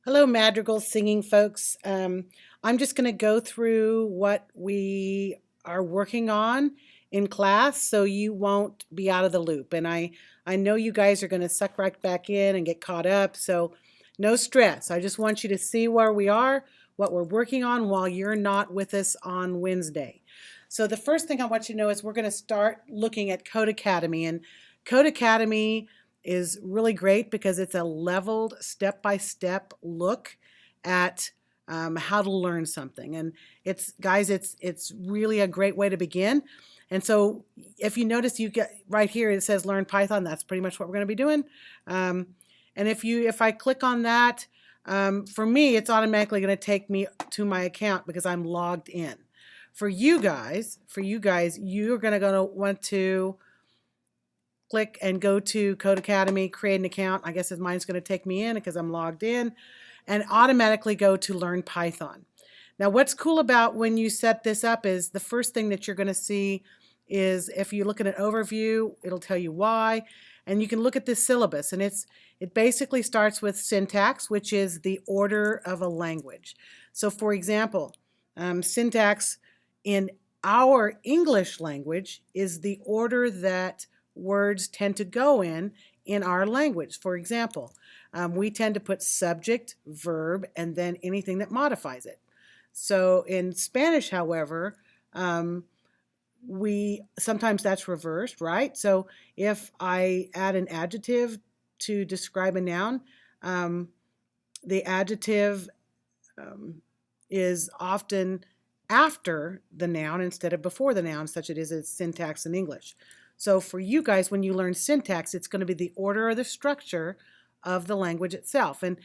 Hello, Madrigal singing folks. I'm just going to go through what we are working on in class so you won't be out of the loop. And I know you guys are going to suck right back in and get caught up, so no stress. I just want you to see where we are, what we're working on while you're not with us on Wednesday. So the first thing I want you to know is we're going to start looking at Codecademy. And Codecademy is really great because it's a leveled step-by-step look at how to learn something. And it's guys, it's really a great way to begin. And so if you notice, you get right here, it says learn Python. That's pretty much what we're going to be doing. And if I click on that, for me, it's automatically going to take me to my account because I'm logged in. For you guys, you're going to want to click and go to Codecademy, create an account. I guess mine's going to take me in because I'm logged in, and automatically go to Learn Python. Now, what's cool about when you set this up is the first thing that you're going to see is if you look at an overview, it'll tell you why, and you can look at this syllabus, and it basically starts with syntax, which is the order of a language. So, for example, syntax in our English language is the order that words tend to go in our language. For example, we tend to put subject, verb, and then anything that modifies it. So in Spanish, however, we sometimes that's reversed, right? So if I add an adjective to describe a noun, the adjective is often after the noun instead of before the noun, such as it is syntax in English. So for you guys, when you learn syntax, it's going to be the order or the structure of the language itself. And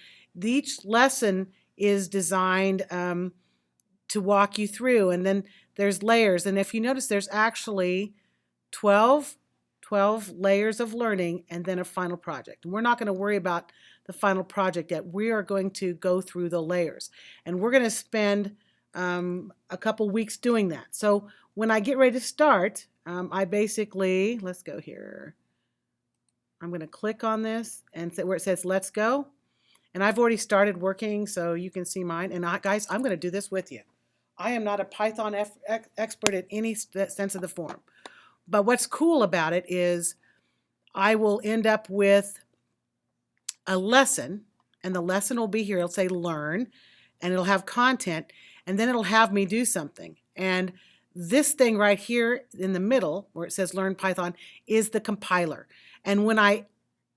each lesson is designed to walk you through. And then there's layers. And if you notice, there's actually 12 layers of learning and then a final project. And we're not going to worry about the final project yet. We are going to go through the layers. And we're going to spend a couple weeks doing that. So when I get ready to start, I basically, let's go here. I'm going to click on this and where it says let's go. And I've already started working, so you can see mine. And guys, I'm going to do this with you. I am not a Python expert in any sense of the form. But what's cool about it is I will end up with a lesson, and the lesson will be here. It'll say learn, and it'll have content, and then it'll have me do something. And this thing right here in the middle where it says learn Python is the compiler. And when I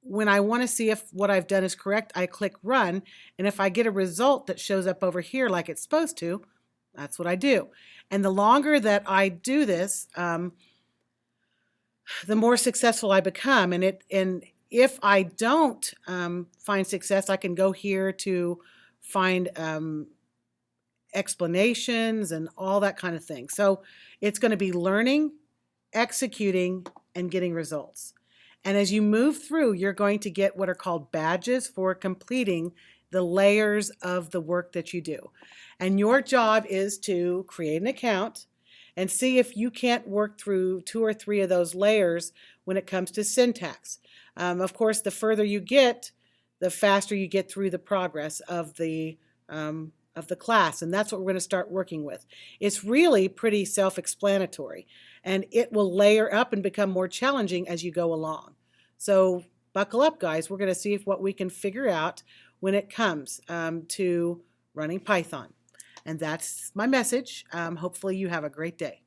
want to see if what I've done is correct, I click run. And if I get a result that shows up over here like it's supposed to, that's what I do. And the longer that I do this, the more successful I become. And if I don't find success, I can go here to find explanations and all that kind of thing. So it's going to be learning, executing, and getting results. And as you move through, you're going to get what are called badges for completing the layers of the work that you do. And your job is to create an account and see if you can't work through 2 or 3 of those layers when it comes to syntax. Of course, the further you get, the faster you get through the progress of the class, and that's what we're going to start working with. It's really pretty self-explanatory, and it will layer up and become more challenging as you go along. So buckle up, guys. We're going to see what we can figure out when it comes to running Python. And that's my message. Hopefully you have a great day.